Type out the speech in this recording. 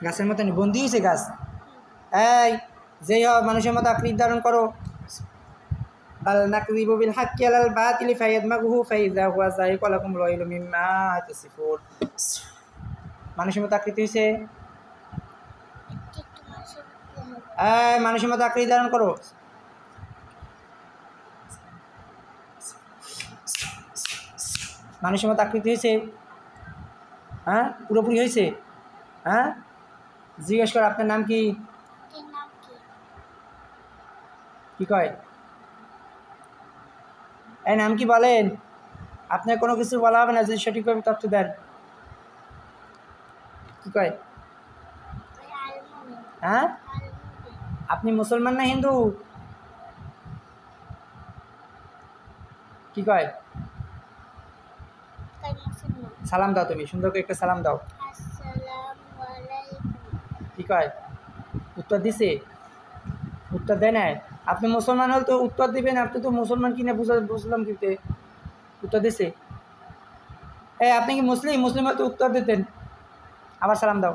গাছের মতো বন্দি হয়েছে গাছ। এই যেই মানুষের মতো আকৃতি ধারণ করো। বাল নাকযিবু বিল হাক্কি আলাল বাতিলি ফায়াদমাগুহু ফাইযা হুয়া যাহিকুন লাকুম ওয়াইলুম মিম্মা তাসিফুন। মানুষের মতো আকৃতি হয়েছে। এই মানুষের মতো আকৃতি ধারণ করো। মানুষের মতো আকৃতি হয়েছে? হ্যাঁ, পুরোপুরি হয়েছে? হ্যাঁ, জিজ্ঞেস করো আপনার নাম কি? কি কয়? এই নাম কি বলেন? আপনার কোনো কিছু বলা হবে না যদি সঠিকভাবে তথ্য দেন। কি কয়? হ্যাঁ, আপনি মুসলমান না হিন্দু? কি কয়? সালাম দাও, তুমি সুন্দর করে একটা সালাম দাও। কি কয়? উত্তর দিছে? উত্তর দেয় না? আপনি মুসলমান হলে তো উত্তর দিবেন। আপনি তো মুসলমান কিনা বুঝলাম কিন্তু। উত্তর দিছে? আপনি কি মুসলিম? মুসলিম হলে তো উত্তর দিতেন। আবার সালাম দাও।